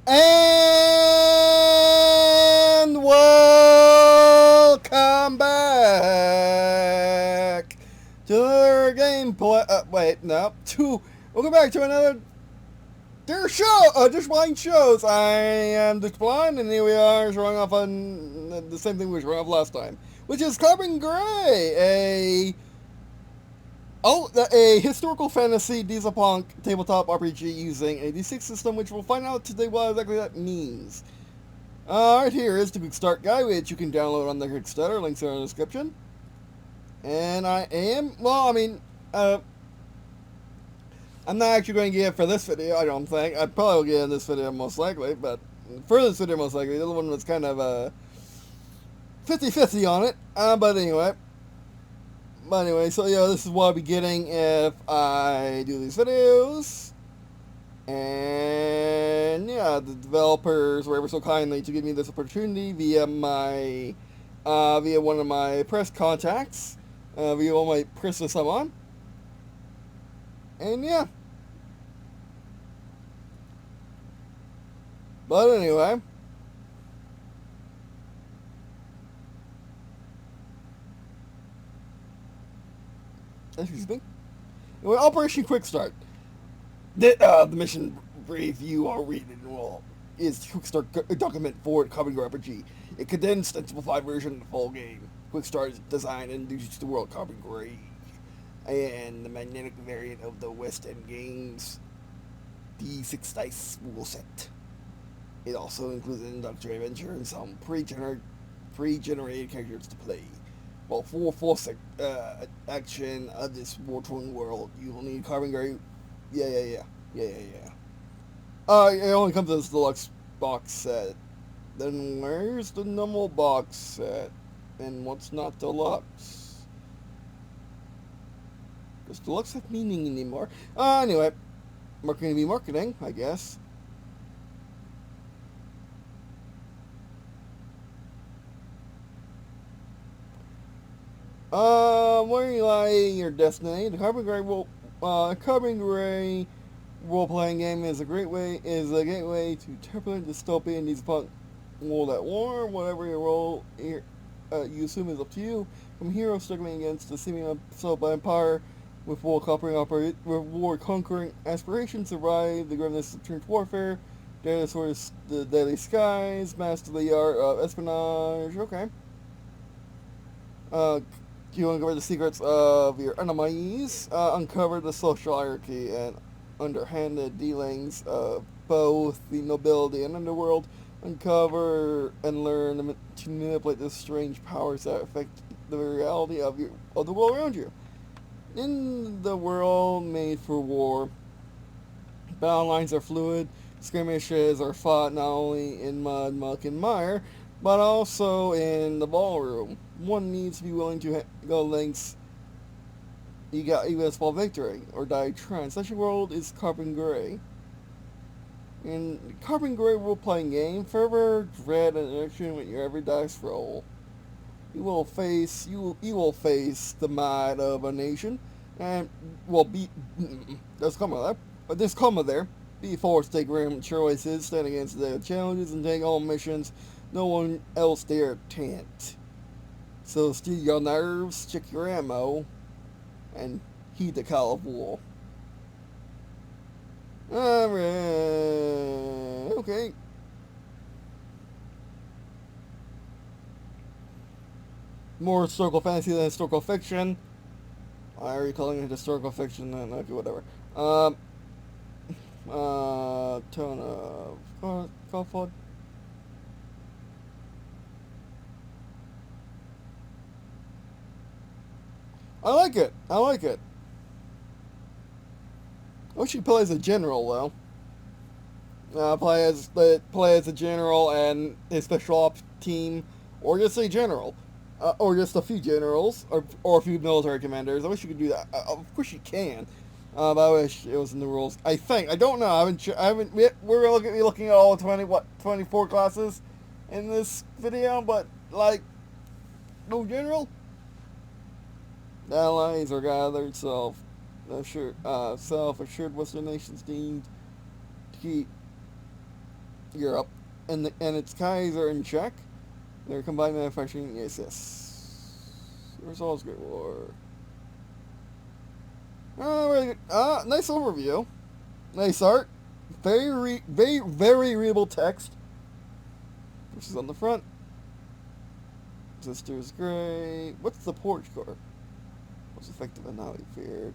And welcome back to another gameplay. Welcome back to another Der999 Shows. I am Der999, and here we are showing off on the same thing we were showing off last time, which is Carbon Grey, a historical fantasy dieselpunk tabletop RPG using a D6 system, which we'll find out today what exactly that means. Right here is the Kickstarter guide, which you can download on the Kickstarter. Links are in the description. And I'm not actually going to get it for this video, I don't think. I probably will get it in this video most likely, but for this video most likely. The other one was kind of 50-50 on it. But anyway, so yeah, this is what I'll be getting if I do these videos. And yeah, the developers were ever so kindly to give me this opportunity via one of my press contacts, via one of my presses I'm on. And yeah. But anyway. Excuse me. Anyway, Operation Quick Start. The mission brief you are reading is Quick Start document for Carbon Grey RPG. A condensed and simplified version of the full game. Quick Start is designed and introduced to the world Carbon Grey, and the magnetic variant of the West End Games D6 dice rule set. It also includes an introductory adventure and some pre-generated characters to play. Well, for full action of this war-torn world, you will need Carbon Grey. Yeah. It only comes as a deluxe box set. Then where's the normal box set? And what's not deluxe? Does deluxe have meaning anymore? Anyway, marketing to be marketing, I guess. Where you lie your destiny, the Carbon Grey role-playing game is a gateway to turbulent dystopian dieselpunk world at war. Whatever your role you assume is up to you. From heroes struggling against the seeming assault by empire with war-conquering aspirations, survive the grimness of trench warfare, dare to the deadly skies, master the art of espionage. Okay. You uncover the secrets of your enemies, uncover the social hierarchy and underhanded dealings of both the nobility and underworld, uncover and learn to manipulate the strange powers that affect the reality of the world around you. In the world made for war, battle lines are fluid, skirmishes are fought not only in mud, muck, and mire, but also in the ballroom. One needs to be willing to go lengths even a small victory, or die trying. Such a world is Carbon Grey. In Carbon Grey role-playing game, fervor, dread, and action with your every dice roll. You will face the might of a nation, and there's comma there. Be forced to take grim choices, stand against the challenges, and take all missions no one else dare attempt. So steel your nerves, check your ammo, and heed the call of war. Alright, okay. More historical fantasy than historical fiction. Why are you calling it historical fiction? Okay, whatever. Tone of Crawford. I like it. I wish you play as a general, though. Play as a general and a special ops team, or just a general, or just a few generals, or a few military commanders. I wish you could do that. Of course you can, but I wish it was in the rules. I don't know. We're looking at all 24 classes in this video, but like, no general. The allies are gathered, self-assured Western nations deemed to keep Europe, and its Kaiser in Czech. They're combined manufacturing. Yes, yes. Results Great War. Really good. Nice overview. Nice art. Very readable text. Which is on the front. Sisters Grey. What's the porch core? Was effective and now feared.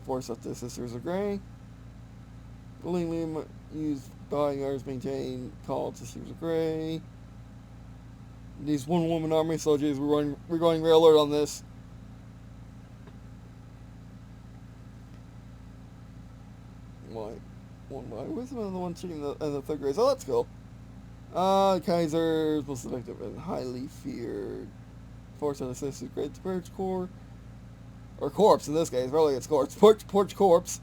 Force up the Sisters of Grey. Willingly used bodyguards maintain called Sisters of Grey. These one-woman army soldiers, we're going red alert on this. Why? Where's the one shooting the third grade? Oh, that's cool. Kaiser's most effective and highly feared. Force on the Sisters of Grey. Porch core. Or corpse in this case, really it's corpse. Porch corpse.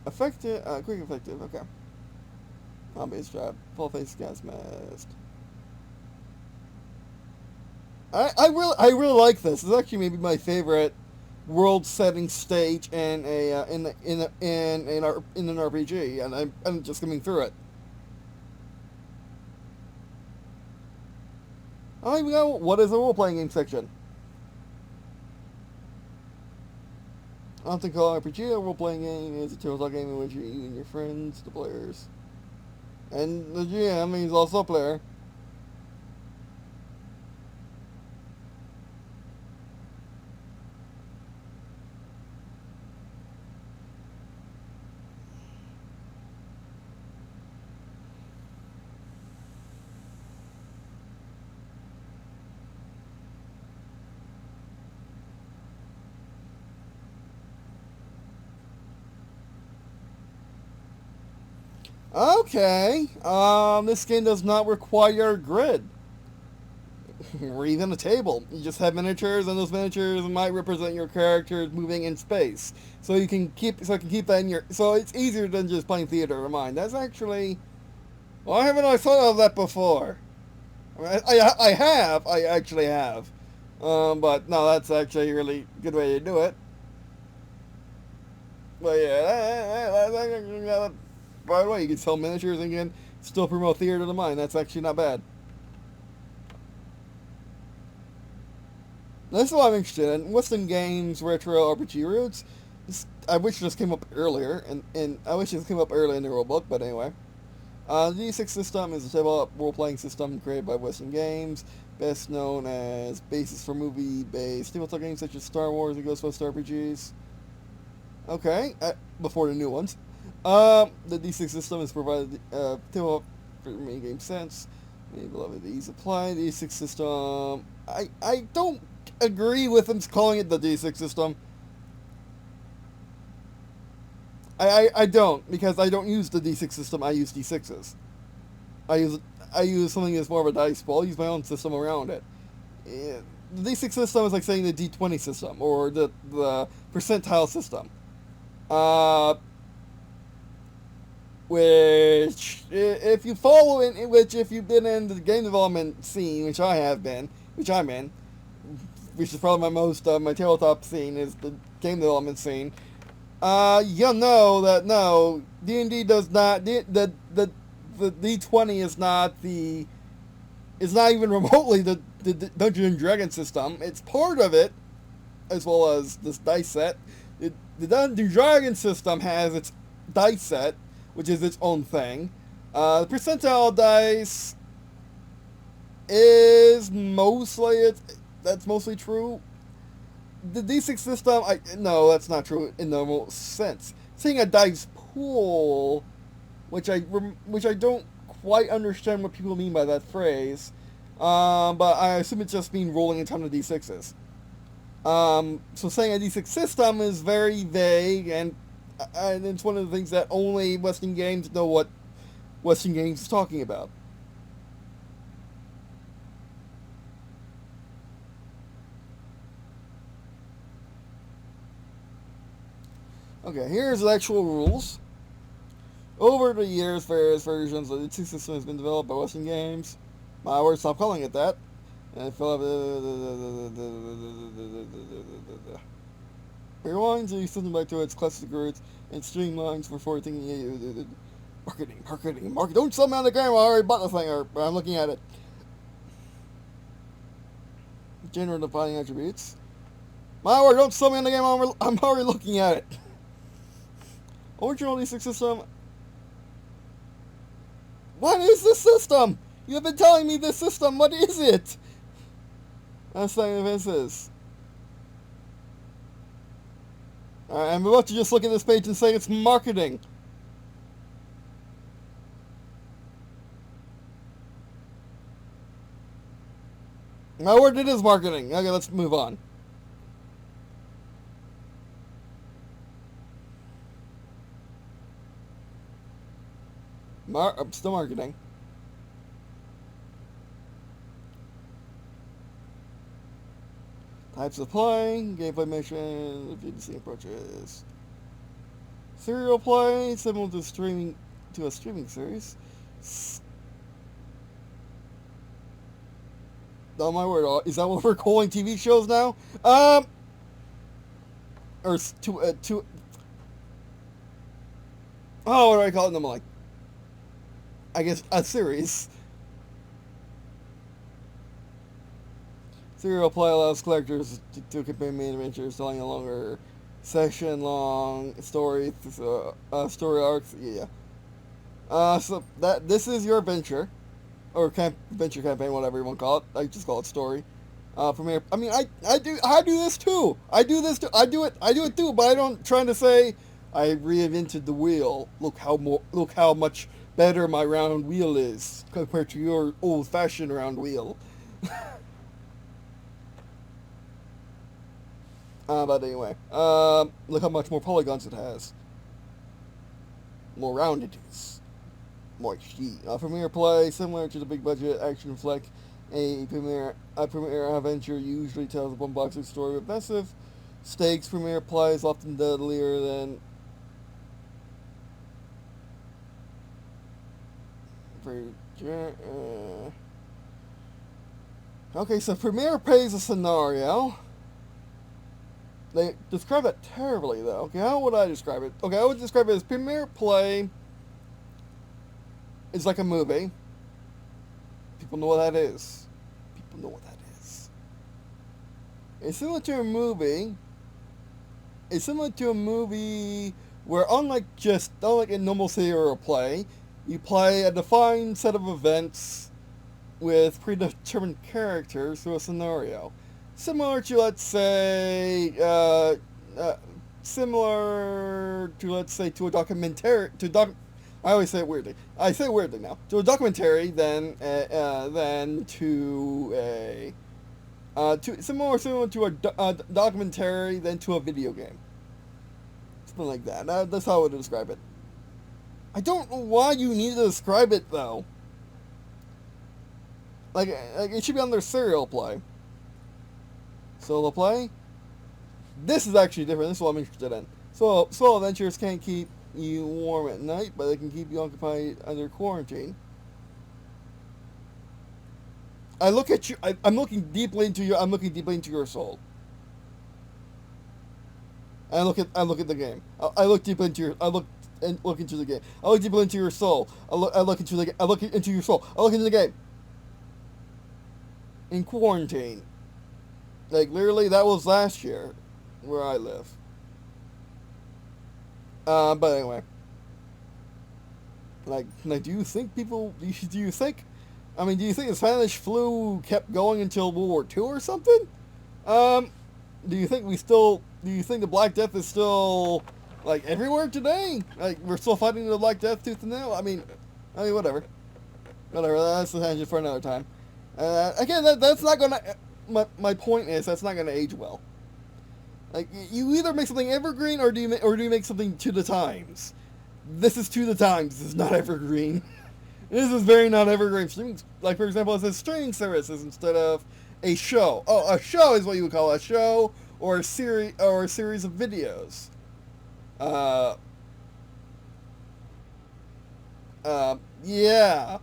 Effective, quick effective, okay. On-base trap, full face gas mask. I really like this. This is actually maybe my favorite world-setting stage in an RPG, and I'm just coming through it. Alright, we got what is a role-playing game section. I don't think called RPG, a role-playing game is a tabletop game in which you and your friends, the players, and the GM is also a player. Okay, this game does not require a grid. Or even a table. You just have miniatures, and those miniatures might represent your characters moving in space. So you can keep that in your... So it's easier than just playing theater of mind. That's actually... Well, I haven't always thought of that before. I actually have. But no, that's actually a really good way to do it. But yeah, by the way, you can sell miniatures and you can still promote theater of the mind. That's actually not bad. This is what I'm interested in. Western games, retro RPG roots. I wish this came up earlier, and I wish this came up earlier in the rulebook, but anyway. The D6 system is a tabletop role-playing system created by Western Games, best known as basis for movie-based tabletop games such as Star Wars and Ghostbusters RPGs. Okay, before the new ones. The D6 system is provided tabletop for many game sense. Many beloved ease apply. The D6 system, I don't agree with them calling it the D6 system. I don't, because I don't use the D6 system, I use D6s. I use something that's more of a dice pool. I use my own system around it. The D6 system is like saying the D20 system, or the percentile system. Which, if you follow in, which if you've been in the game development scene, which I'm in, which is probably my tabletop scene is the game development scene, you'll know that no, D&D does not, the D20 is not even remotely the Dungeons and Dragons system. It's part of it, as well as this dice set. The Dungeons and Dragons system has its dice set, which is its own thing. The percentile dice is that's mostly true. The D6 system, no, that's not true in the normal sense. Saying a dice pool, which I don't quite understand what people mean by that phrase, but I assume it's just mean rolling a ton of D6s. So saying a D6 system is very vague, and it's one of the things that only Western Games know what Western Games is talking about. Okay, here's the actual rules. Over the years, various versions of the D6 system has been developed by Western Games. I would stop calling it that. And fill up rewinds the system back to its classic roots and streamlines for forward thinking. Marketing. Don't sell me on the game. I already bought the thing, or I'm looking at it. General defining attributes. My word, don't sell me on the game. I'm already looking at it. Original D6 system. What is this system? You have been telling me this system. What is it? That's saying this is. I'm about to just look at this page and say it's marketing. My word, it is marketing. Okay, let's move on. Still marketing. Types of play, gameplay mission, VDC approaches. Serial play, similar to a streaming series. Oh my word, is that what we're calling TV shows now? Or oh, what do I call them? Like, I guess a series. Serial play allows collectors to campaign main adventures, telling a longer session-long story arcs. Yeah. So this is your adventure, or adventure campaign, whatever you want to call it. I just call it story. Premiere. I mean, I do this too. I do it too. But I don't trying to say I reinvented the wheel. Look how much better my round wheel is compared to your old-fashioned round wheel. But anyway, look how much more polygons it has. More rounded it is. More HD. Premiere play, similar to the big budget action flick. A premiere adventure usually tells a bombastic story with massive stakes. Premiere play is often deadlier than okay, so Premiere plays a scenario. They describe it terribly, though. Okay, how would I describe it? Okay, I would describe it as Premiere play is like a movie. People know what that is. It's similar to a movie. Where unlike a normal serial play, you play a defined set of events with predetermined characters through a scenario. Similar to, let's say, to a documentary. I always say it weirdly. I say it weirdly now. To a documentary, then to a similar to a documentary, then to a video game. Something like that. That's how I would describe it. I don't know why you need to describe it though. Like it should be under serial play. Solo play? This is actually different. This is what I'm interested in. Solo adventures can't keep you warm at night, but they can keep you occupied under quarantine. I look at you. I'm looking deeply into your soul. I look at the game. I look deeply into your. I look into the game. I look deeply into your soul. I look into your soul. I look into the game. In quarantine. Like, literally, that was last year, where I live. But anyway. Like, do you think do you think the Spanish flu kept going until World War II or something? Do you think the Black Death is still, like, everywhere today? Like, we're still fighting the Black Death tooth and nail? I mean, whatever. That's a tangent for another time. Again, that's not gonna... My point is, that's not gonna age well. Like, you either make something evergreen, or do you make something to the times? This is to the times. This is not evergreen. This is very not evergreen. Like, for example, it says streaming services instead of a show. Oh, a show is what you would call a show, or a series of videos. Yeah.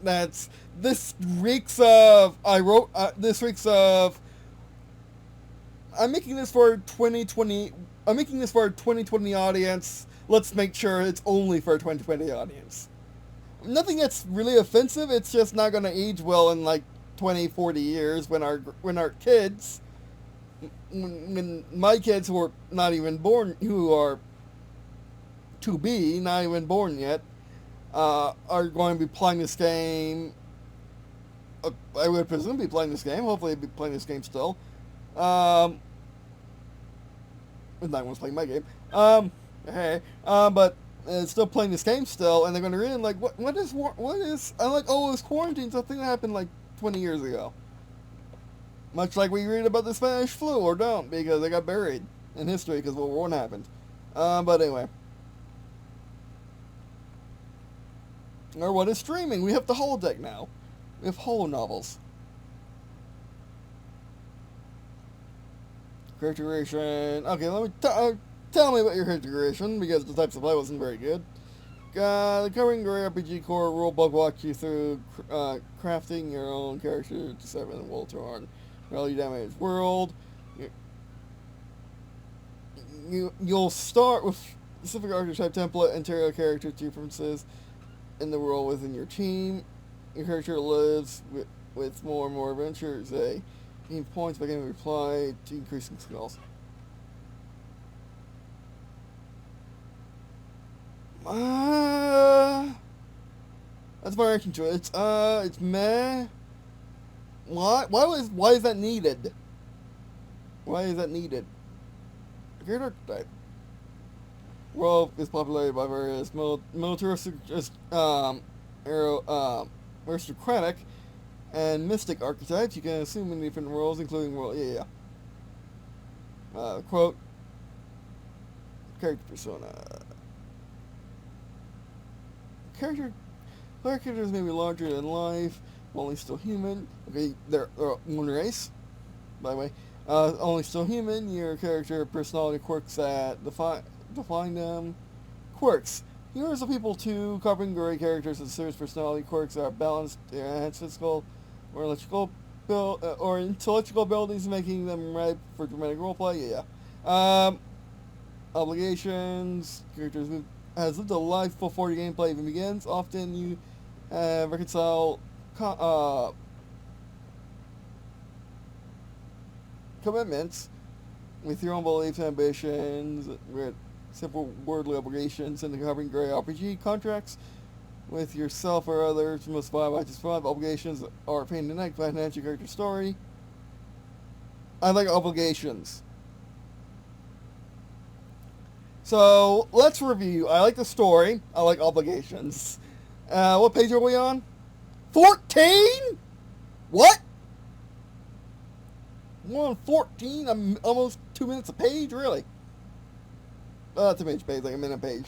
That's... This reeks of... This reeks of... I'm making this for 2020. I'm making this for a 2020 audience. Let's make sure it's only for a 2020 audience. Nothing that's really offensive. It's just not going to age well in like 20, 40 years when our kids, when my kids who are not even born, who are to be not even born yet, are going to be playing this game. I would presume be playing this game. Hopefully, be playing this game still. Not one's playing my game. But still playing this game still, and they're going to read like, what is? I'm like, oh, it's quarantine. Something that happened like 20 years ago. Much like we read about the Spanish flu, or don't, because they got buried in history because World War I happened. But anyway. Or what is streaming? We have the holodeck now. We have holo novels. Character creation. Okay, let me tell me about your character creation, because the type supply wasn't very good. The Carbon Grey RPG core rulebook walks you through crafting your own character to serve in a war-torn, rarely damaged world. You'll start with specific archetype template and tailor character differences in the world within your team. Your character lives with more and more adventures. They gain points by getting a reply to increasing skills. That's my reaction to it. It's meh. Why is that needed? Why is that needed? Character archetype. World is populated by various militaristic, aristocratic, and mystic archetypes. You can assume many different roles, including quote, character persona. Characters may be larger than life, only still human. Okay, they're one race, by the way. Only still human. Your character personality quirks that define them. Quirks. Heroes are people too. Carbon Grey characters with serious personality quirks are balanced, enhanced physical or intellectual abilities, making them ripe for dramatic roleplay. Obligations. Characters has lived a life before your gameplay even begins. Often you reconcile commitments with your own beliefs and ambitions, with simple worldly obligations in the Carbon Grey RPG contracts with yourself or others. Most 5 items 5 obligations are a pain in the neck to enhance your character story. I like obligations. So let's review. I like the story. I like obligations. What page are we on? 14? What? We're on 14? I'm almost 2 minutes a page? Really? That's a page, like a minute page.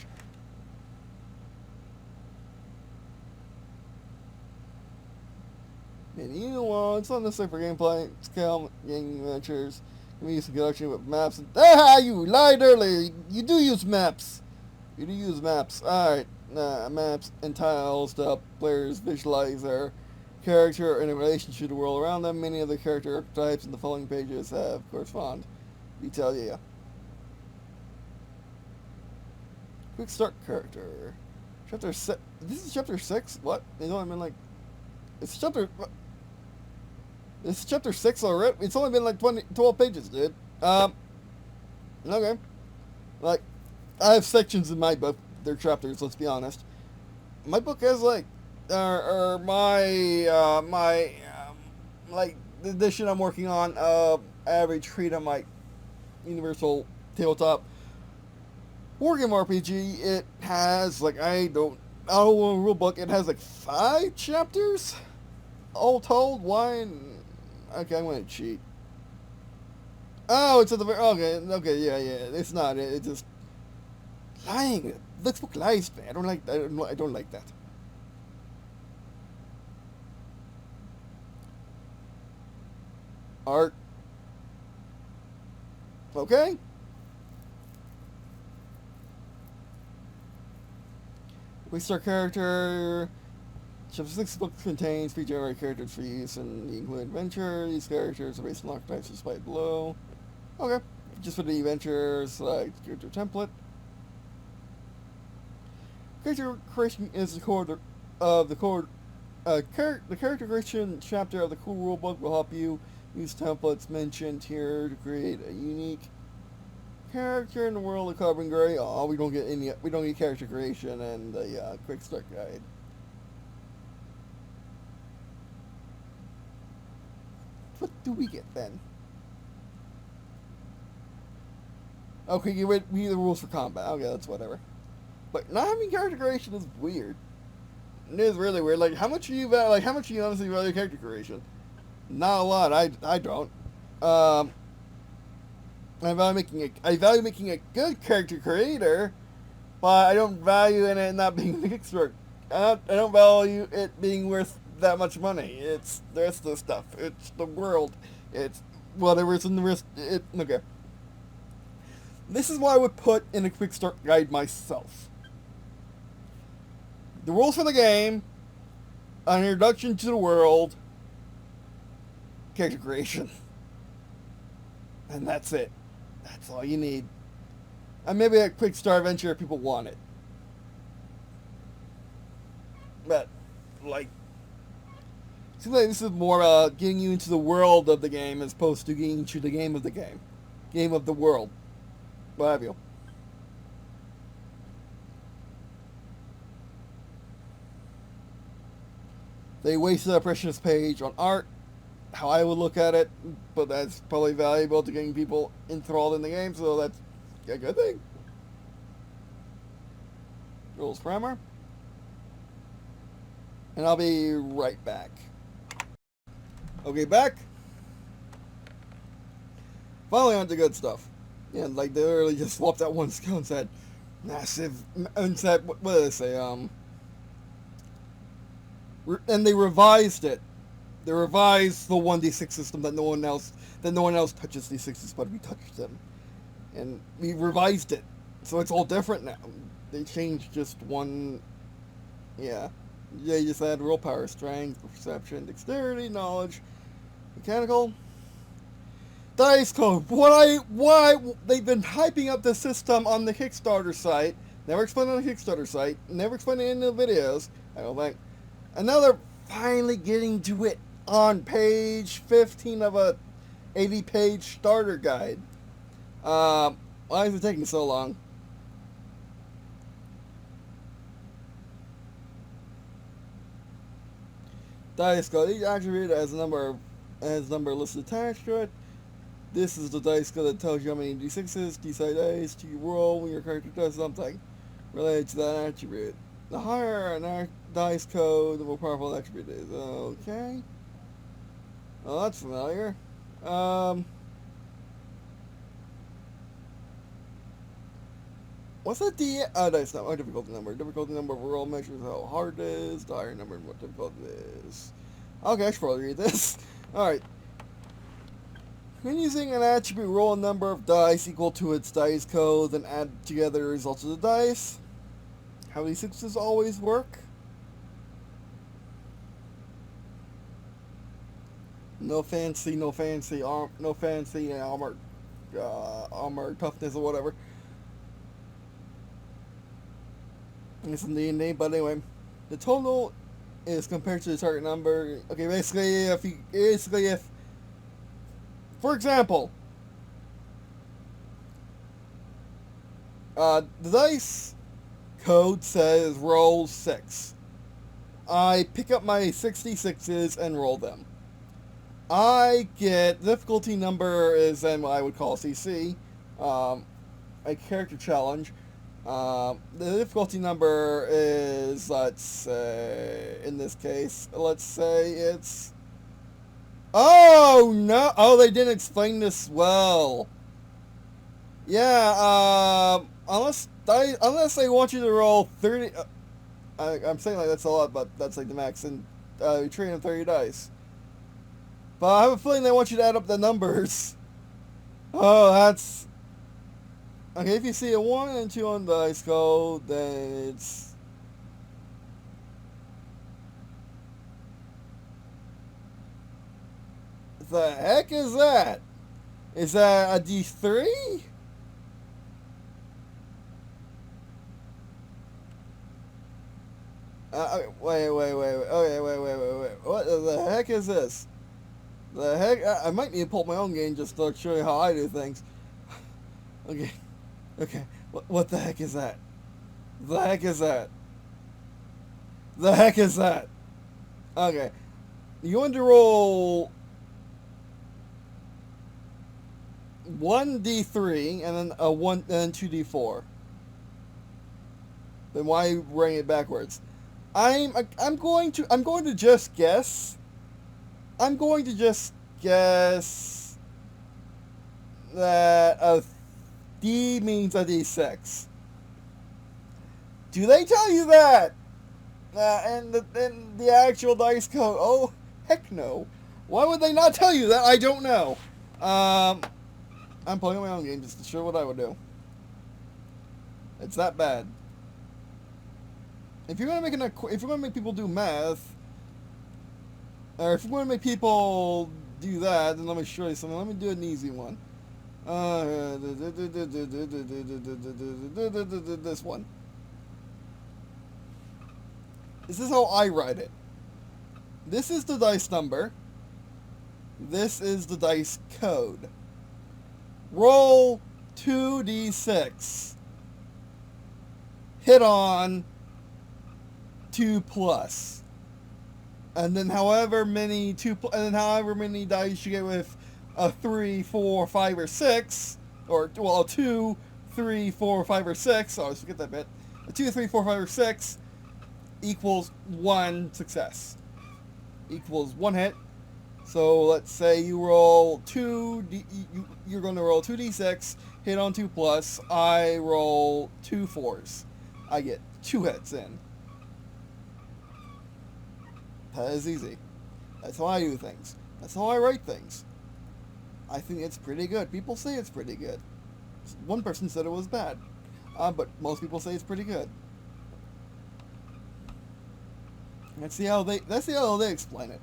It's not necessary for gameplay, scale, game adventures. Can be used in conjunction with maps. You lied earlier. You do use maps. You do use maps. Alright. Maps and tiles to help players visualize their character and in relation to the world around them. Many of the character archetypes in the following pages have correspond. Detail, Quick start character. Chapter 6. This is chapter 6? What? You know what I mean? Like, it's chapter... This is chapter 6 already? It's only been like 12 pages, dude. Okay. Like, I have sections in my book. They're chapters, let's be honest. My book has like, like, the edition I'm working on, Average Freedom, like, Universal Tabletop Wargame RPG, it has, like, I don't know, rule book, it has like 5 chapters? All told, why? Okay, I'm gonna cheat. Oh, it's at the very, okay, yeah, it's not, it's just lying. This book lies, man. I don't like that. Art. Okay. We start character. Chapter 6 book contains pre-generated characters for use in the included adventure. These characters are based on archetypes displayed below. Okay. Just for the adventure, select character template. Character creation is the core of the core. The character creation chapter of the cool rulebook will help you use templates mentioned here to create a unique character in the world of Carbon Grey. Oh, we don't get character creation and the quick start guide. What do we get then? Okay, we get the rules for combat. Okay, that's whatever. But not having character creation is weird. It is really weird. Like, how much do you honestly value character creation? Not a lot. I don't. I value making a good character creator, but I don't value in it not being a Kickstarter. I don't value it being worth that much money. It's the rest of the stuff. It's the world. It's whatever's in the rest. Okay. This is what I would put in a quick start guide myself. The rules for the game, an introduction to the world, character creation. And that's it. That's all you need. And maybe a quick start adventure if people want it. But, like, seems like this is more about getting you into the world of the game as opposed to getting into the game of the game. Game of the world. What have you. They wasted a precious page on art, how I would look at it, but that's probably valuable to getting people enthralled in the game, so that's a good thing. Rules primer. And I'll be right back. Okay, back. Finally on to good stuff. Yeah, like they literally just swapped out one skill and said, massive, and said, what did they say, and they revised it. They revised the 1d6 system that no one else touches d6s, but we touched them. And we revised it. So it's all different now. They changed just one, yeah. They just add willpower, strength, perception, dexterity, knowledge, mechanical, dice code. Why they've been hyping up the system on the Kickstarter site, never explained on the Kickstarter site, never explained it in the videos, I don't think. And now they're finally getting to it on page 15 of a 80-page starter guide. Why is it taking so long? Dice code. Each attribute has a number listed attached to it. This is the dice code that tells you how many d6s, d6 dice you roll when your character does something related to that attribute. The higher an dice code, the more powerful an attribute is. Okay. Oh, that's familiar. What's that dice number? Difficulty number. Difficulty number of a roll measures how hard it is. The higher number and what difficult it is. Okay, I should probably read this. Alright. When using an attribute, roll a number of dice equal to its dice code, then add together the results of the dice. How these sixes always work. No fancy armor toughness or whatever. It's in D&D, but anyway, the total is compared to the target number. Okay, basically, if, for example, the dice code says roll 6. I pick up my 66s and roll them. I get difficulty number is then what I would call CC, a character challenge. The difficulty number is, let's say, in this case, let's say it's... Oh, no! Oh, they didn't explain this well. Yeah, unless they want you to roll 30... I'm saying like that's a lot, but that's like the max, and you train on 30 dice. But I have a feeling they want you to add up the numbers. Oh, that's... Okay, if you see a 1 and 2 on the dice code, then it's... The heck is that? Is that a D3? Wait. Okay, wait. What the heck is this? The heck? I might need to pull up my own game just to show you how I do things. Okay. What the heck is that? The heck is that? The heck is that? Okay. You want to roll 1d3 and then a 1 and then 2d4. Then why bring it backwards? I'm going to just guess. I'm going to just guess that a D means a D6. Do they tell you that? And the actual dice code? Oh, heck no. Why would they not tell you that? I don't know. I'm playing my own game just to show what I would do. It's that bad. If you're gonna make people do math, or if you're gonna make people do that, then let me show you something. Let me do an easy one. This one. This is how I write it. This is the dice number. This is the dice code. Roll 2d6. Hit on 2+. And then however many dice you get with a 3, 4, 5, or 6, or well, 2, 3, 4, 5 or 6. Oh, I forget that bit. A 2, 3, 4, 5, or 6 equals 1 success. Equals 1 hit. So let's say you roll 2. You're going to roll 2d6. Hit on 2+. I roll 2 4s. I get 2 hits in. That is easy. That's how I do things. That's how I write things. I think it's pretty good. People say it's pretty good. One person said it was bad. But most people say it's pretty good. Let's see how they explain it.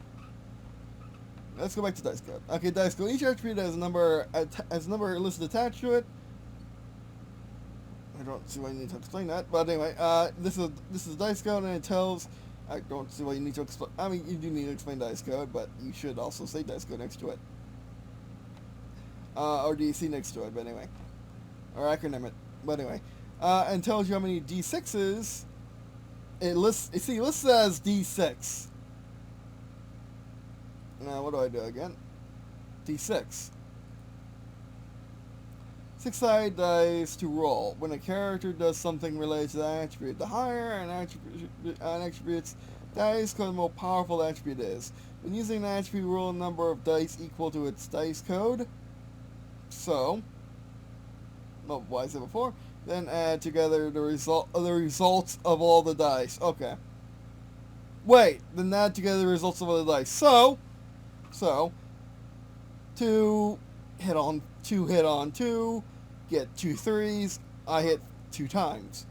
Let's go back to dice code. Okay, dice code. Each attribute has a number listed attached to it. I don't see why you need to explain that, but anyway, this is dice code, and it tells. I don't see why you need to explain. I mean, you do need to explain dice code, but you should also say dice code next to it, or DC next to it. But anyway, or acronym it. But anyway, and tells you how many D6s. It lists as D6. Now, what do I do again? D6. 6-sided dice to roll. When a character does something related to that attribute, the higher an attribute's dice code, the more powerful the attribute is. When using an attribute, roll a number of dice equal to its dice code. So, what I said before. Then add together the results of all the dice. Okay. Wait. Then add together the results of all the dice. So 2 hit on 2, get 2 3s, I hit 2 times.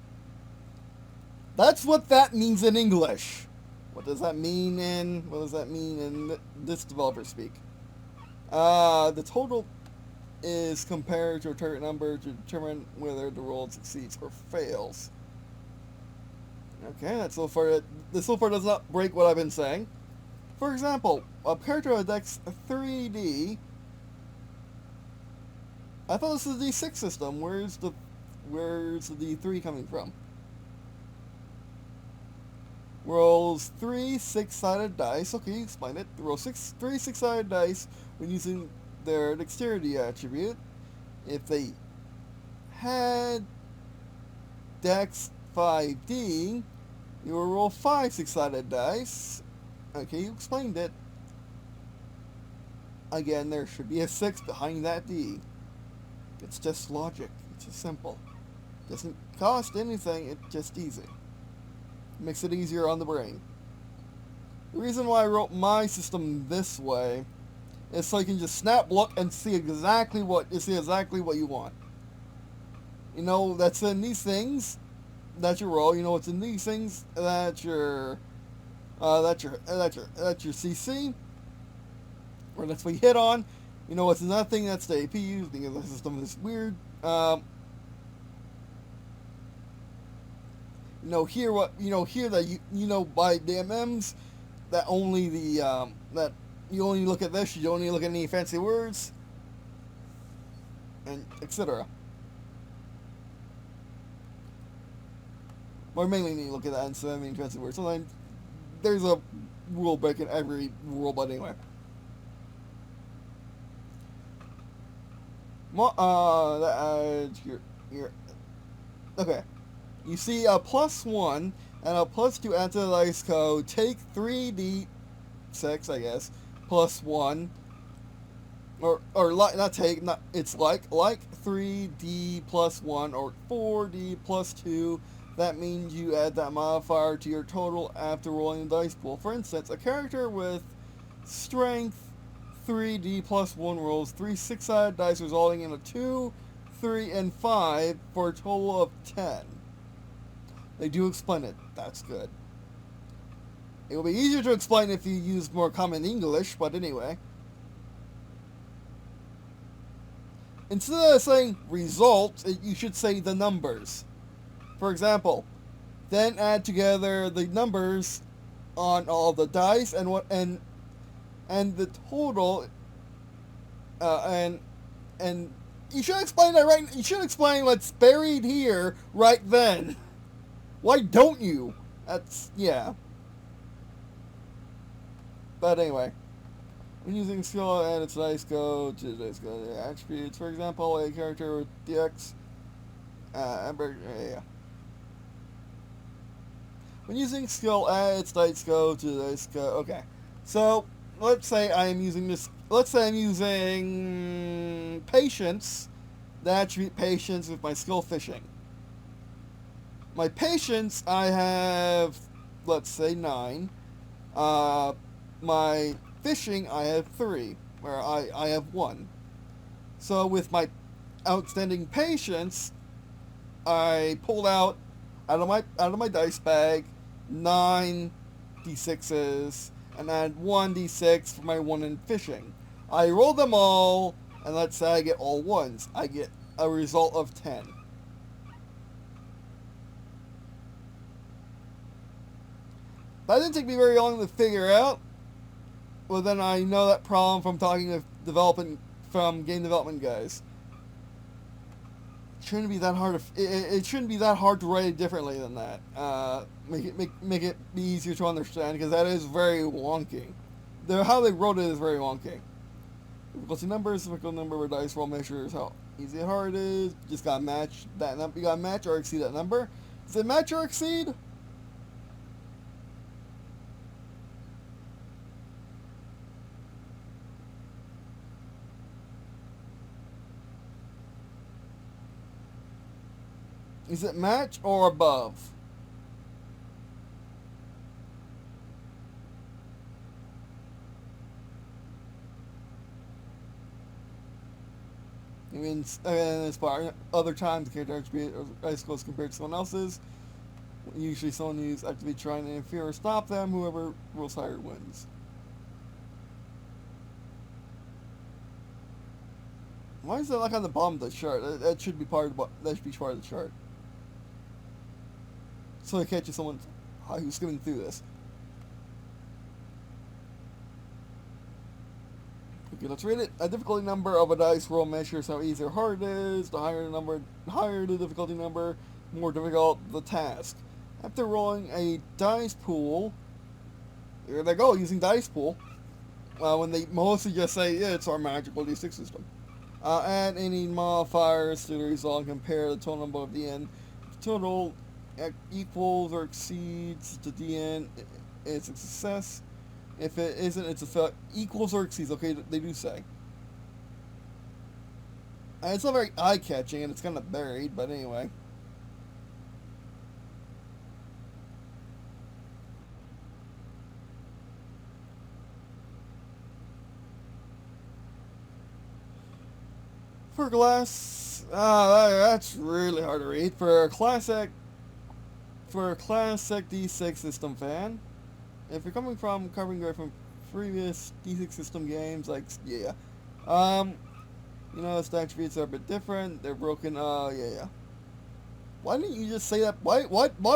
That's what that means in English. What does that mean in this developer speak? The total is compared to a target number to determine whether the roll succeeds or fails. Okay, this so far does not break what I've been saying. For example, a character with Dex 3D. I thought this was a D6 system. Where's the D3 coming from? Rolls 3 6-sided dice. Okay, explain it. Roll 3 6-sided dice when using their dexterity attribute. If they had Dex 5D, you will roll 5 6-sided dice. Okay, you explained it. Again, there should be a 6 behind that D. It's just logic. It's just simple. Doesn't cost anything. It's just easy. Makes it easier on the brain. The reason why I wrote my system this way is so you can just snap look and see exactly what you want. You know, that's in these things that you roll. You know, it's in these things that your CC, or that's what you hit on. You know, it's another thing that's the AP used because the system is weird. Here that by the MMs that only that you only look at this, you don't only look at any fancy words, and etc. Or mainly need to look at that instead of any fancy words. Sometimes there's a rule break in every rule, but anyway. Okay. You see a +1 and a +2 add to the dice code. Take 3d6, I guess, +1, it's like 3d +1 or 4d +2. That means you add that modifier to your total after rolling the dice pool. For instance, a character with strength 3d +1 rolls 3 6-sided dice, resulting in a 2, 3, and 5 for a total of 10. They do explain it. That's good. It will be easier to explain if you use more common English, but anyway. Instead of saying results, you should say the numbers. For example, then add together the numbers on all the dice and the total, and you should explain that right. You should explain what's buried here right then. Why don't you? Yeah. But anyway, when using skill and its dice go to the dice go to attributes. For example, a character with DX, yeah. When using skill, add its dice go to the dice go. Okay, so let's say I'm using patience, the attribute patience with my skill fishing. My patience, I have, let's say 9. My fishing, I have 3, where I have 1. So with my outstanding patience, I pulled out of my dice bag 9 d6s and add 1 d6 for my 1 in fishing. I roll them all, and let's say I get all 1s. I get a result of 10. That didn't take me very long to figure out. Well, then I know that problem from talking with game development guys. It shouldn't be that hard. It shouldn't be that hard to write it differently than that. Make it be easier to understand, because that is very wonky. How they wrote it is very wonky. Difficulty numbers, difficult number where dice roll measures how easy or hard it is. You just gotta match that number. You gotta match or exceed that number. Does it match or exceed? Is it match or above? I mean, as far other times, the character attribute or dice scores compared to someone else's. Usually, someone who's actively trying to interfere or stop them. Whoever rolls higher wins. Why is that like on the bottom of the chart? That should be part of the chart. So I catch someone who's skimming through this. Okay, let's read it. A difficulty number of a dice roll measures how easy or hard it is. The higher the difficulty number, the more difficult the task. After rolling a dice pool, there they go, using dice pool. When they mostly just say, yeah, it's our magical D6 system. Add any modifiers to the result and compare the total number of the end. If total equals or exceeds to the end, it's a success. If it isn't, it's a fail. Equals or exceeds, okay, they do say. And it's not very eye-catching, and it's kind of buried, but anyway. For glass, that's really hard to read. For a classic D6 system fan, if you're coming from Carbon Grey from previous D6 system games, like, yeah, You know, its attributes are a bit different. They're broken. Yeah. Why didn't you just say that? Why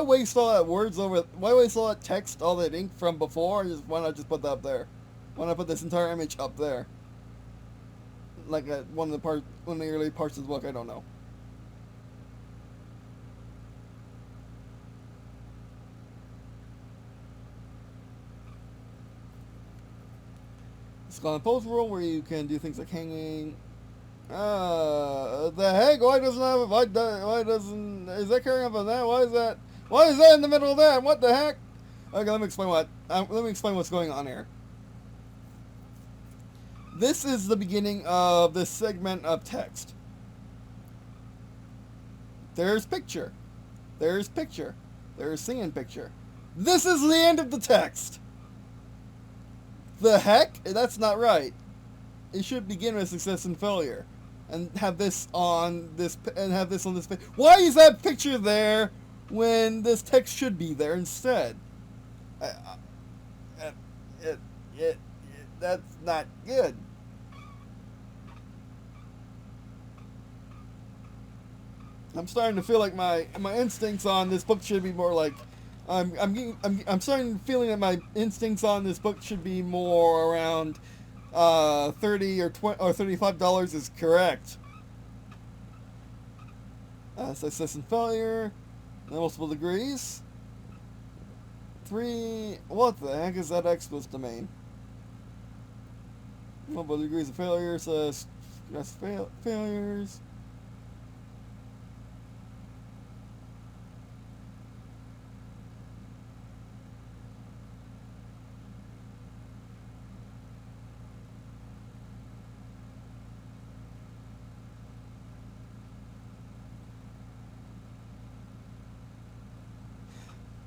waste all that words over? Why waste all that text, all that ink from before? Why not just put that up there? Why not put this entire image up there? Like one of the early parts of the book. I don't know. It's called a pose rule where you can do things like hanging. The heck? Why doesn't, is that carrying up on that? Why is that in the middle of that? What the heck? Okay, let me explain what's going on here. This is the beginning of this segment of text. There's picture. There's picture. There's singing picture. This is the end of the text. The heck? That's not right. It should begin with success and failure, and have this on this page. Why is that picture there when this text should be there instead? That's not good. I'm starting to feel like my instincts on this book should be more like I'm starting to feeling that my instincts on this book should be more around $30 or $35 is correct. Success and failure, multiple degrees. 3. What the heck is that X supposed to mean? Multiple degrees of failure says failures.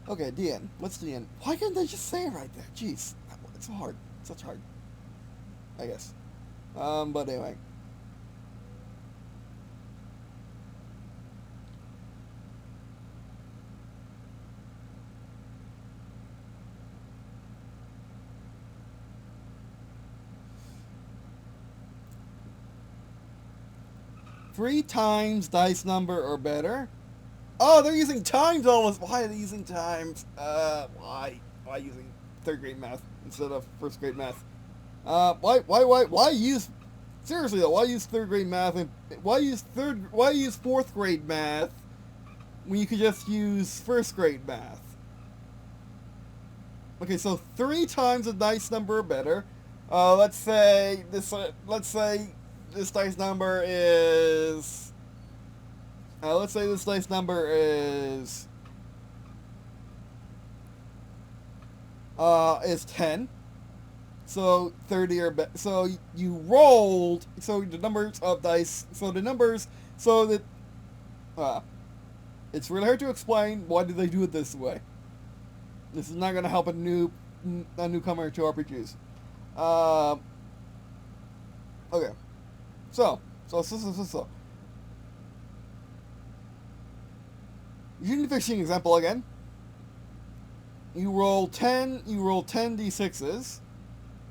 Okay, DN. What's DN? Why can't they just say it right there? Jeez. It's hard. Such hard. I guess. But anyway. Three times dice number or better. Oh, they're using times almost. Why are they using times? Why using third grade math instead of first grade math? Why use, seriously though, why use third grade math and why use fourth grade math when you could just use first grade math? Okay, so 3 times the dice number or better. Let's say this dice number is let's say this dice number is 10. So 30 or better. So you rolled. So the numbers of dice. So the numbers. So that it's really hard to explain. Why did they do it this way? This is not going to help a newcomer to RPGs. Okay. So. Using the fishing example again. You roll 10 d6s.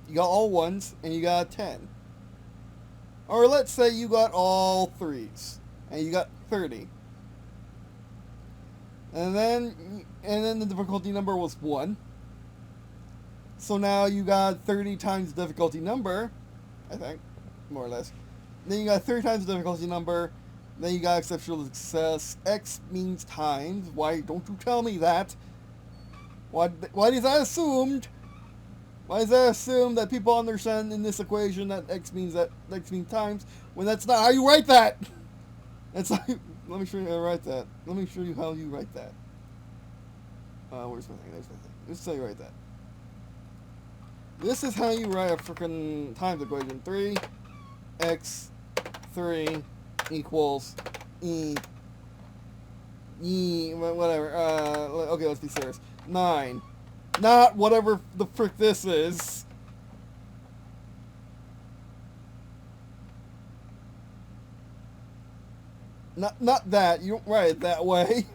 You got all 1s, and you got 10. Or let's say you got all 3s, and you got 30. And then the difficulty number was 1. So now you got 30 times the difficulty number, I think, more or less. Then you got 30 times the difficulty number. Then you got exceptional success. X means times. Why don't you tell me that? Why is that assumed? Why is that assumed that people understand in this equation that X means times when that's not how you write that? It's like, let me show you how to write that. Let me show you how you write that. Where's my thing? There's my thing. Let's how you write that. This is how you write a freaking times equation. 3x3 equals whatever. Okay, let's be serious. 9. Not whatever the frick this is. Not that. You don't write it that way.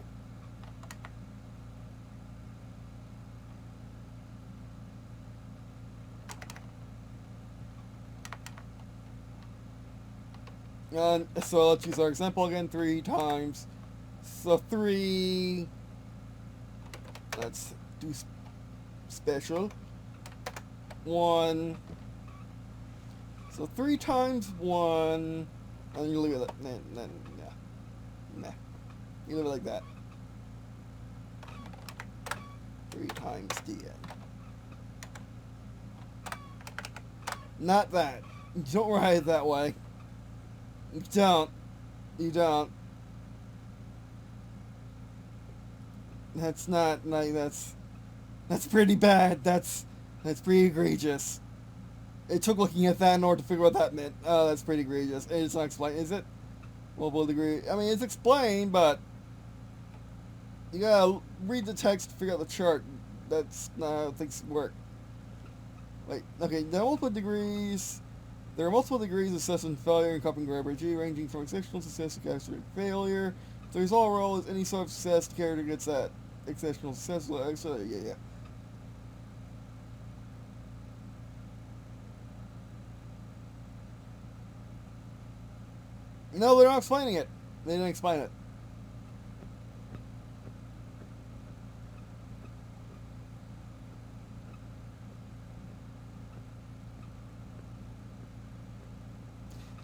So let's use our example again 3 times. So 3. Let's do special. 1. So 3 times 1. And you leave it like nah. You leave it like that. 3 times dn. Not that. You don't write it that way. You don't. You don't. That's not like that's pretty bad. That's pretty egregious. It took looking at that in order to figure out what that meant. Oh, that's pretty egregious. It's not explained, is it? Multiple degree. I mean, it's explained, but you gotta read the text to figure out the chart. That's not how things work. Like, okay, there are multiple degrees. There are multiple degrees of success and failure in Carbon Grey TTRPG, ranging from exceptional success to catastrophic failure. If the result roll is any sort of success, the character gets that exceptional success. So, yeah. No, they're not explaining it. They didn't explain it.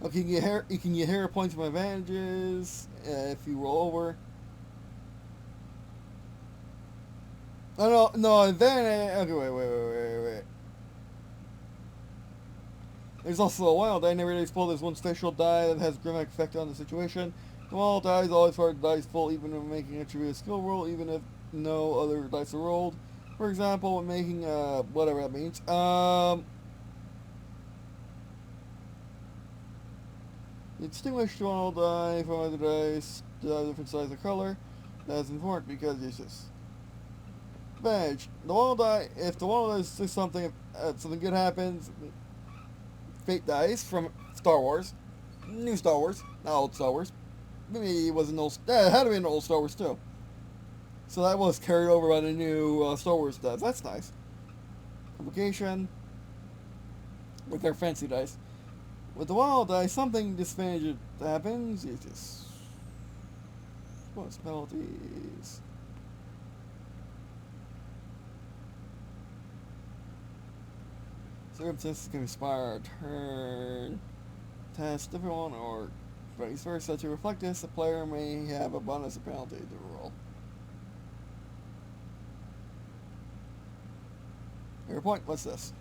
Okay, you can get hero points from advantages if you roll over. Oh no, advantage. Okay, wait. There's also a wild die. Never explode. There's one special die that has grimmack effect on the situation. The wild die is always hard dice full, even when making a trivia skill roll, even if no other dice are rolled. For example, when making whatever that means. You distinguish the wild die from other dice to have different size or color. That's important because it's just badge. The wild die. If the wild die says something, something good happens. Fate dice from Star Wars, new Star Wars, not old Star Wars. Maybe it was an old. Yeah, it had to be an old Star Wars too. So that was carried over by the new Star Wars dice. That's nice. Complication with their fancy dice. With the wild dice, something disadvantage happens. It's just what's penalties. Circumstances can inspire a turn test everyone or vice versa. To reflect this, the player may have a bonus or penalty to roll. Hero point, what's this?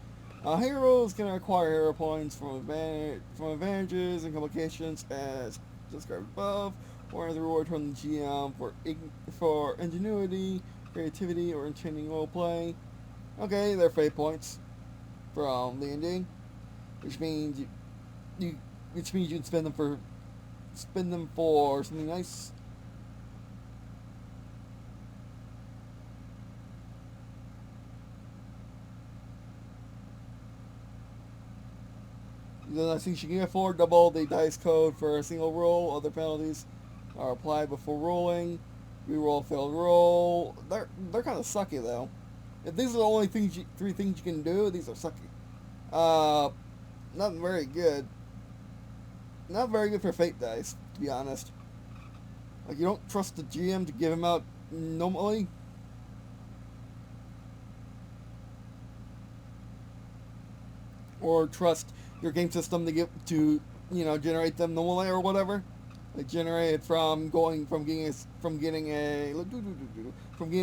Heroes can acquire hero points from advantages and complications as described above, or as a reward from the GM for ingenuity, creativity, or entertaining roleplay. Okay, they're fate points from D&D, which means you can spend them for something nice. The nice things you can get for double the dice code for a single roll. Other penalties are applied before rolling. Reroll failed roll. They're kind of sucky though. If these are the only three things you can do, these are sucky. Not very good. Not very good for fate dice, to be honest. Like, you don't trust the GM to give him out normally. Or trust your game system to generate them normally or whatever. Like, generate it from getting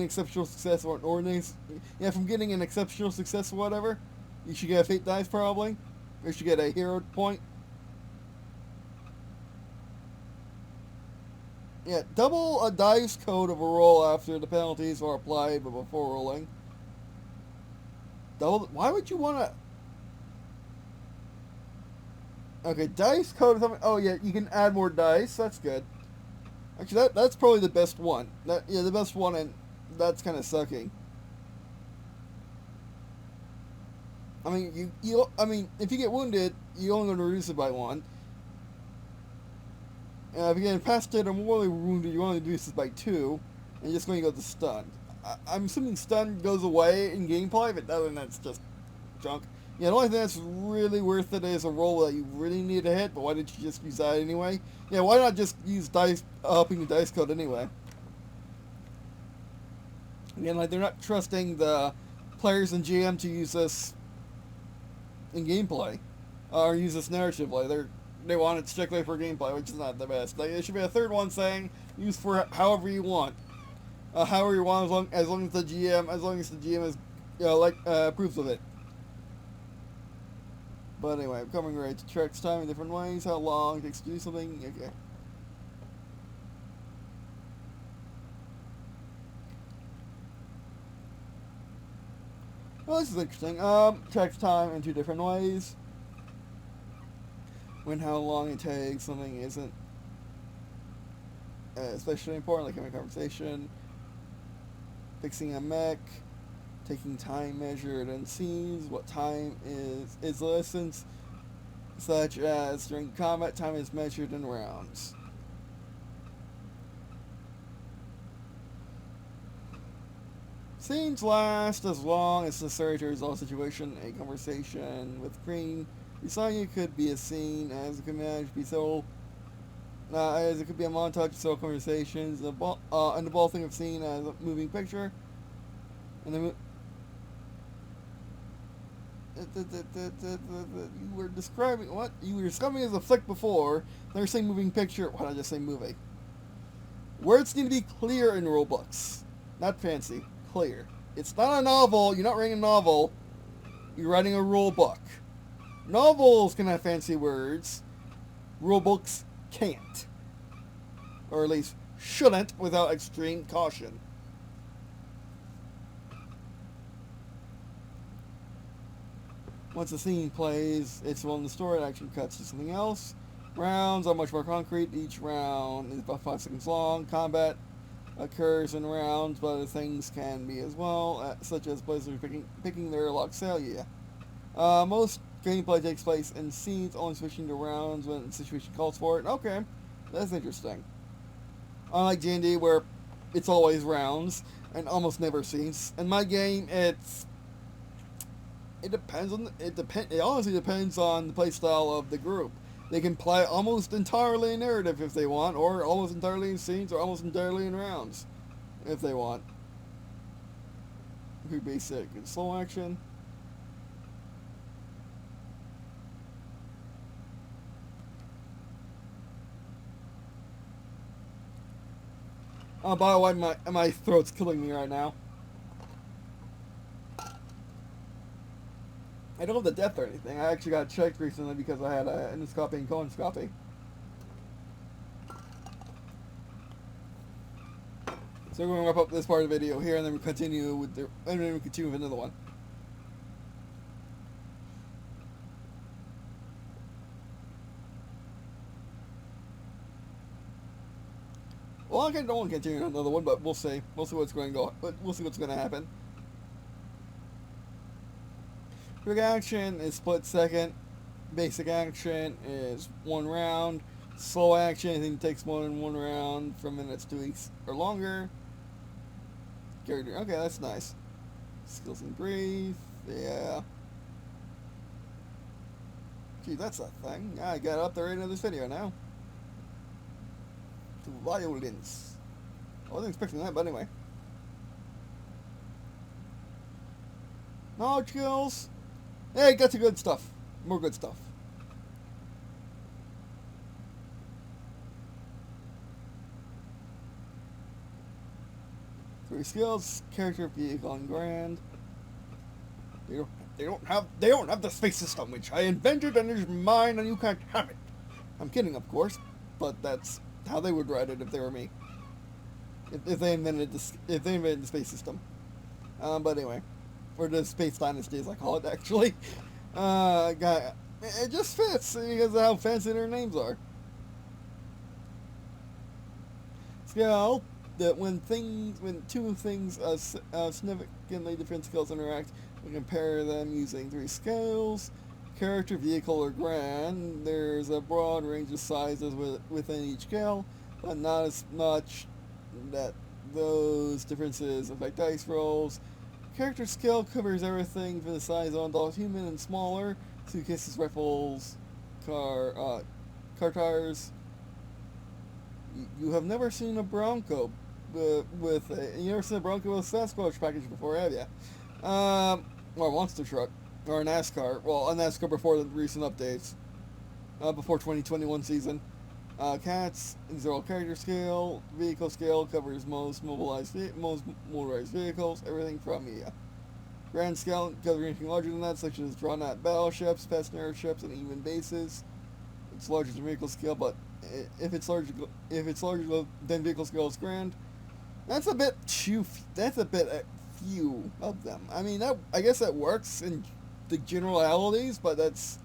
exceptional success or an ordinary. Yeah, from getting an exceptional success or whatever. You should get a fate dice probably. Or you should get a hero point. Yeah, double a dice code of a roll after the penalties are applied but before rolling. Why would you want to... Okay, dice code. Oh yeah, you can add more dice. That's good. Actually, that's probably the best one. The best one, and that's kind of sucky. I mean, if you get wounded, you're only going to reduce it by 1. If you get incapacitated or mortally wounded, you're only going to reduce it by 2, and you're just going to go to stun. I'm assuming stun goes away in gameplay, but other than that, it's just junk. Yeah, the only thing that's really worth it is a roll that you really need to hit, but why didn't you just use that anyway? Yeah, why not just use dice, upping the dice code anyway? Again, like, they're not trusting the players and GM to use this in gameplay, or use this narratively. They want it strictly for gameplay, which is not the best. Like, there should be a third one saying, use for however you want. However you want, as long as the GM is, approves of it. But anyway, I'm coming right to tracks time in different ways. How long it takes to do something? Okay. Well, this is interesting. Tracks time in 2 different ways. When how long it takes something isn't especially important, like having a conversation, fixing a mech, taking time measured in scenes, what time is listened, such as during combat, time is measured in rounds. Scenes last as long as necessary to resolve a situation. A conversation with Green beside you could be a scene, as it could manage to be several, as it could be a montage of several conversations, and the ball thing of scene as a moving picture. And then you were describing what? You were describing as a flick before. They were saying moving picture. Why did I just say movie? Words need to be clear in rule books, not fancy. Clear. It's not a novel. You're not writing a novel. You're writing a rule book. Novels can have fancy words. Rule books can't, or at least shouldn't, without extreme caution. Once the scene plays, it's when the story action cuts to something else. Rounds are much more concrete. Each round is about 5 seconds long. Combat occurs in rounds, but other things can be as well, such as players picking their lock sail. Yeah. Most gameplay takes place in scenes, only switching to rounds when the situation calls for it. Okay, that's interesting. Unlike D&D, where it's always rounds and almost never scenes. In my game, it honestly depends on the playstyle of the group. They can play almost entirely in narrative if they want, or almost entirely in scenes, or almost entirely in rounds if they want. Pretty basic and slow action. Oh, by the way, my throat's killing me right now. I don't have the depth or anything. I actually got checked recently because I had endoscopy and colonoscopy. So we're going to wrap up this part of the video here, and then we continue with another one. Well, I don't want to continue another one, but we'll see. We'll see what's going to go. We'll see what's going to happen. Quick action is split second. Basic action is 1 round. Slow action, anything that takes more than 1 round from minutes to weeks or longer. Character, okay, that's nice. Skills and breathe, yeah. Gee, that's a thing. I got up the rating of this video now. To violence. I wasn't expecting that, but anyway. Knowledge skills. Hey, got some good stuff. More good stuff. Three skills, character, vehicle, and grand. They don't have the space system which I invented and is mine, and you can't have it. I'm kidding, of course, but that's how they would write it if they were me. If they invented the space system. But anyway. Or the Space Dynasty, as I call it, actually. It just fits because of how fancy their names are. Skill, that when two things significantly different skills interact, we compare them using 3 scales. Character, vehicle, or grand. There's a broad range of sizes within each scale, but not as much that those differences affect dice rolls. Character scale covers everything from the size of adult human and smaller. Suitcases, rifles, car tires. You have never seen a Bronco you never seen a Bronco with a Sasquatch package before, have you? Or a monster truck, or a NASCAR. Well, a NASCAR before the recent updates, before 2021 season. Cats, zero character scale. Vehicle scale covers most motorized vehicles. Everything from grand scale covers anything larger than that, such as drawn-out battleships, passenger ships, and even bases. It's larger than vehicle scale, but if it's larger than vehicle scale, it's grand. That's a bit few of them. I mean, I guess that works in the generalities, but that's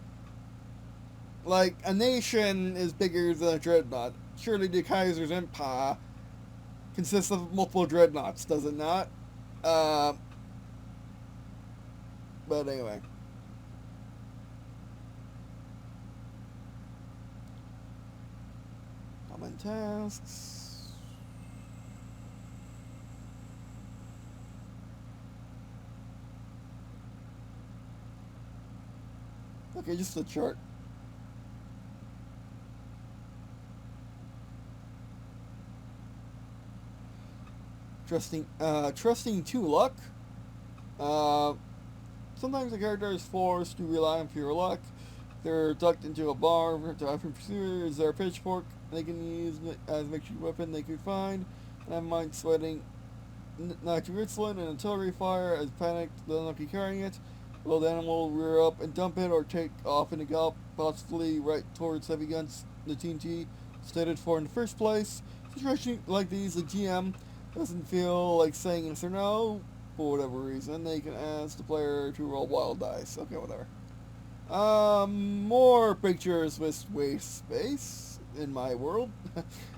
like a nation is bigger than a dreadnought. Surely the Kaiser's Empire consists of multiple dreadnoughts, does it not? But anyway. Common tasks. Okay, just a chart. Trusting to luck. Sometimes the character is forced to rely on pure luck. They're tucked into a bar to have pursuers. Their pitchfork they can use as a makeshift weapon they could find. And I mind sweating nitroglycerin and artillery fire as panicked the unlucky carrying it. Will the animal rear up and dump it or take off in a gallop, possibly right towards heavy guns the TNT stated for in the first place? Situations like these, the GM doesn't feel like saying yes or no. For whatever reason, they can ask the player to roll wild dice. Okay, whatever. More pictures with waste space in my world.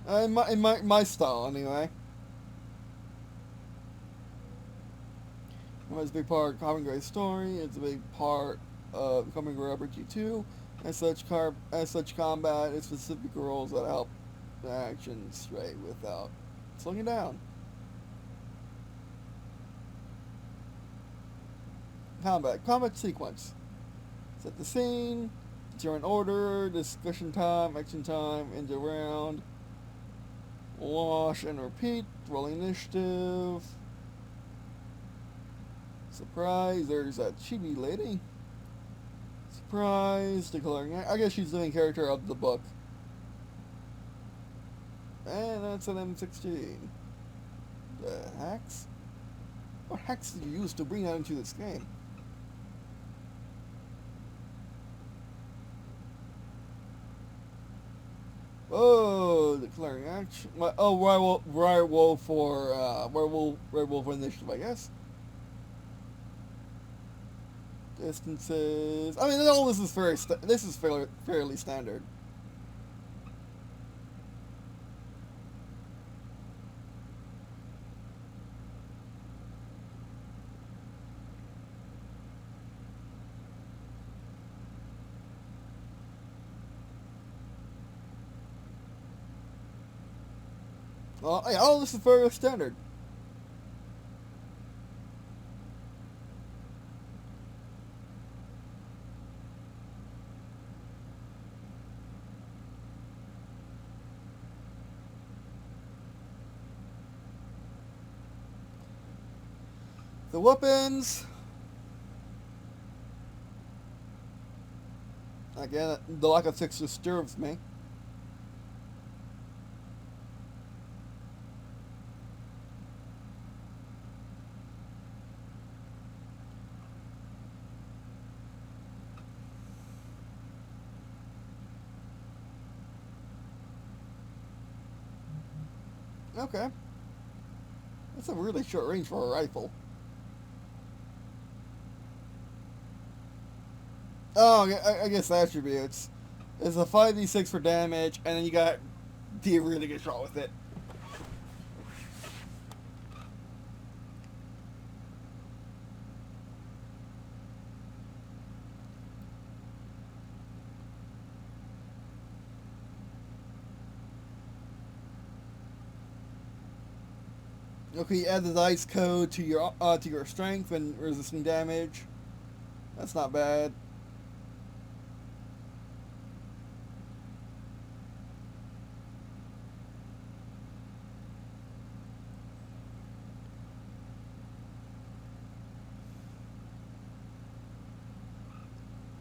in my style, anyway. It's a big part of Carbon Grey story. It's a big part of Carbon Grey RPG 2. As such, combat is specific rules that help the action straight without slowing it down. Combat sequence. Set the scene, determine order, discussion time, action time, end the round, wash and repeat, rolling initiative. Surprise, there's that chibi lady. Surprise, declaring, I guess she's the main character of the book. And that's an M16. The hacks? What hacks did you use to bring that into this game? Oh, declaring action. Oh, werewolf initiative, I guess. Distances. I mean, all this is fairly standard. Yeah, all this is fairly standard. The weapons. Again, the lack of 6 disturbs me. Okay. That's a really short range for a rifle. Oh, I guess attributes. It's a 5d6 for damage, and then you got be a really good shot with it. Okay, add the dice code to your strength when resisting damage. That's not bad.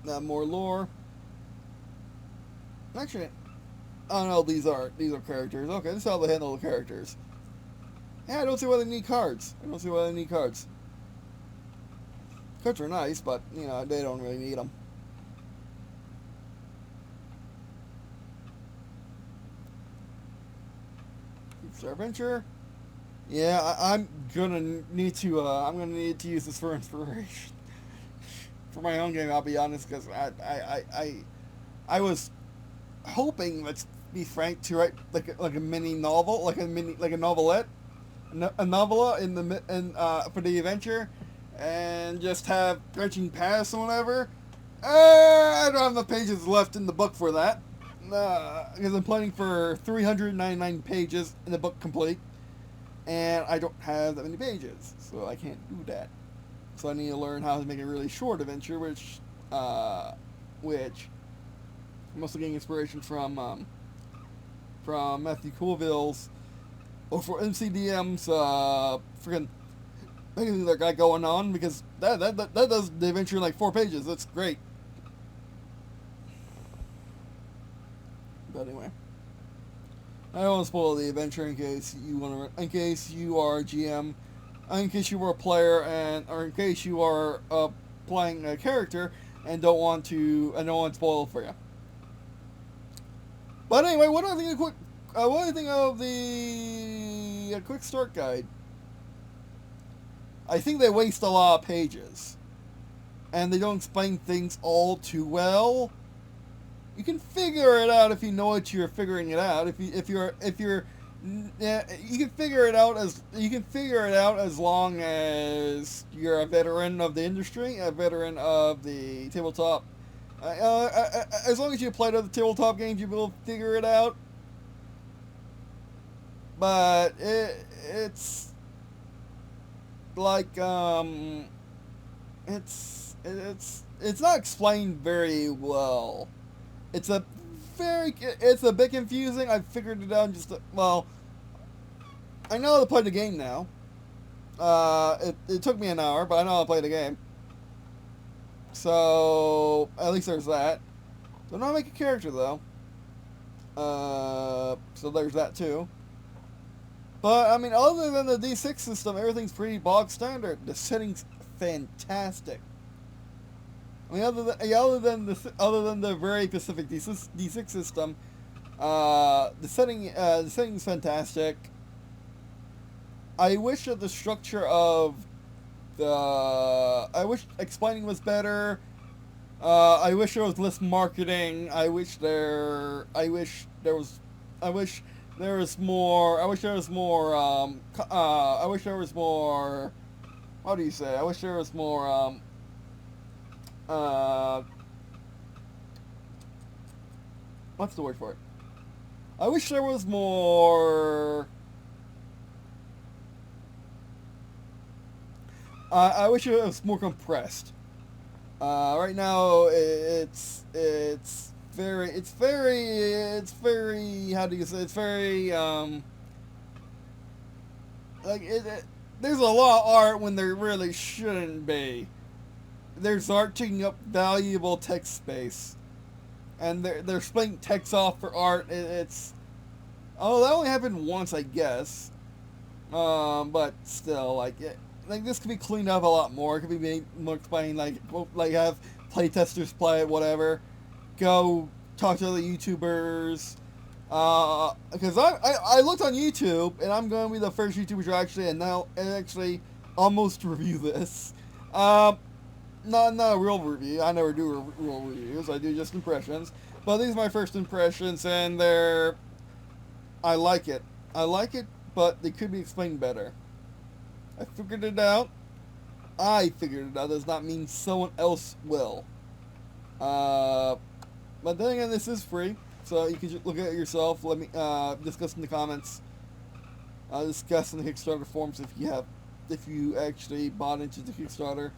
Now more lore. Actually, oh no, these are characters. Okay, this is how they handle the characters. Yeah, I don't see why they need cards. I don't see why they need cards. Cards are nice, but you know they don't really need them. Kickstarter adventure. Yeah, I'm gonna need to. I'm gonna need to use this for inspiration for my own game. I'll be honest, because I was hoping, let's be frank, to write like a mini novel, like a novelette, a novella for the adventure, and just have branching paths or whatever. I don't have enough pages left in the book for that, because I'm planning for 399 pages in the book complete, and I don't have that many pages, so I can't do that. So I need to learn how to make a really short adventure, which I'm also getting inspiration from Matthew Colville's, or for MCDM's freaking anything that got going on, because that does the adventure in like 4 pages. That's great. But anyway, I don't want to spoil the adventure in case you are a GM, in case you are a player, or in case you are playing a character and don't want to spoil it for you. But anyway, what do I think of the quick start guide? I think they waste a lot of pages, and they don't explain things all too well. You can figure it out if you know what you're figuring it out. If you're you can figure it out as long as you're a veteran of the industry, a veteran of the tabletop. As long as you played other tabletop games, you'll be able to figure it out. But it's like it's not explained very well. It's a bit confusing. I figured it out I know how to play the game now. It took me an hour, but I know how to play the game. So at least there's that. Don't know how to make a character though. So there's that too. But I mean, other than the D6 system, everything's pretty bog standard. The setting's fantastic. I mean, other than the very specific D6 system, the setting's fantastic. I wish that the structure of I wish explaining was better. I wish there was less marketing. I wish there was more. How do you say? I wish there was more. What's the word for it? I wish there was more. I wish it was more compressed. Right now, it's very. How do you say? It's very there's a lot of art when there really shouldn't be. There's art taking up valuable text space, and they're splitting text off for art. That only happened once, I guess. But still, this could be cleaned up a lot more. It could be made more explained, like have playtesters play it, whatever. Go talk to other YouTubers. Because I looked on YouTube, and I'm going to be the first YouTuber to actually almost review this. Not a real review. I never do real reviews. I do just impressions. But these are my first impressions, and I like it. I like it, but they could be explained better. I figured it out. Does not mean someone else will. But then again, this is free, so you can just look at it yourself. Let me discuss in the comments. But anyway, this is my first impressions, and I like it. I like it, but they could be explained better. I figured it out. Discuss in the comments. discussed in the Kickstarter forums if you actually bought into the Kickstarter.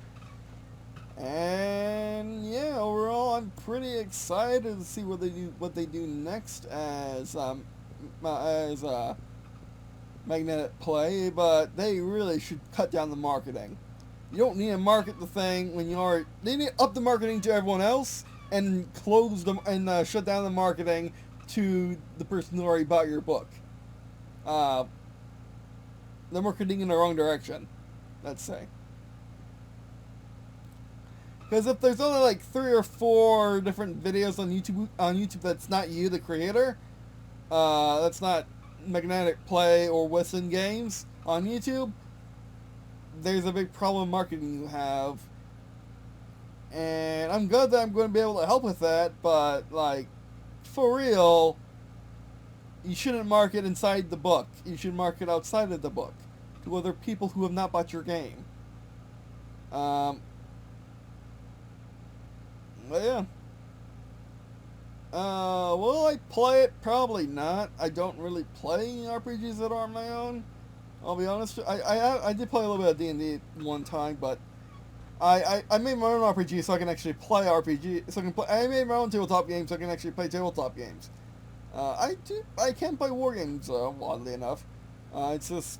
And yeah, overall, I'm pretty excited to see what they do next as magnetic play. But they really should cut down the marketing. You don't need to market the thing when they need to up the marketing to everyone else and close them and shut down the marketing to the person who already bought your book. They're marketing in the wrong direction, let's say. Because if there's only like 3 or 4 different videos on YouTube that's not you, the creator, that's not Magnetic Play or Weston Games on YouTube, there's a big problem marketing you have. And I'm glad that I'm going to be able to help with that, but like, for real, you shouldn't market inside the book. You should market outside of the book to other people who have not bought your game. But yeah. Will I play it? Probably not. I don't really play RPGs that are my own. I'll be honest. I did play a little bit of D&D one time, but I made my own RPG so I can actually play RPG. So I made my own tabletop games so I can actually play tabletop games. I can play war games, oddly enough. It's just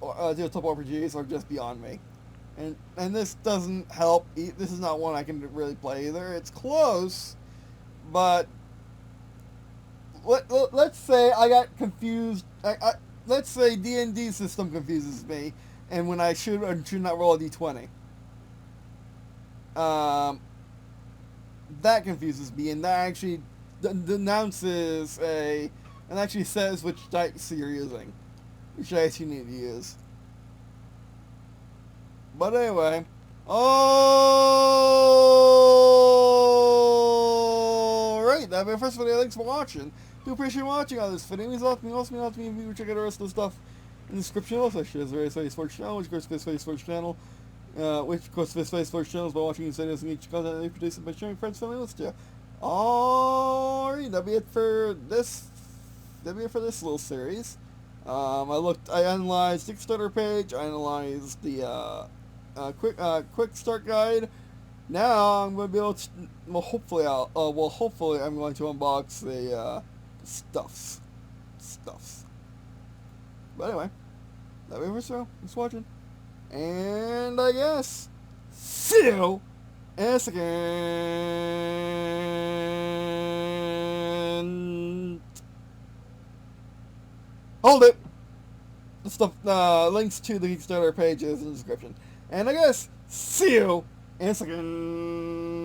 tabletop RPGs are just beyond me. And this doesn't help. This is not one I can really play either. It's close, but let's say I got confused. Let's say D&D system confuses me, and when I should or should not roll a d20. That confuses me, and that actually denounces and actually says which dice you're using, which dice you need to use. But anyway, alright, that'll be the first video. Thanks for watching. Do appreciate watching all this video. It means a lot to me. Also means a lot to me if you check out the rest of the stuff in the description. Also, share this various Face Sports channel, which of course Face Sports channel, which of course Face Sports channels by watching and sending us each content they produce by sharing friends, family, with you. Alright, that'll be it for this. That'll be it for this little series. I analyzed the Kickstarter page. I analyzed the quick start guide. Now I'm going to be able to, hopefully I'm going to unbox the stuffs. But anyway, that'll be it for so. Thanks for watching, and I guess see you in a second. Hold it. The stuff, links to the Kickstarter page is in the description. And I guess, see you in a second.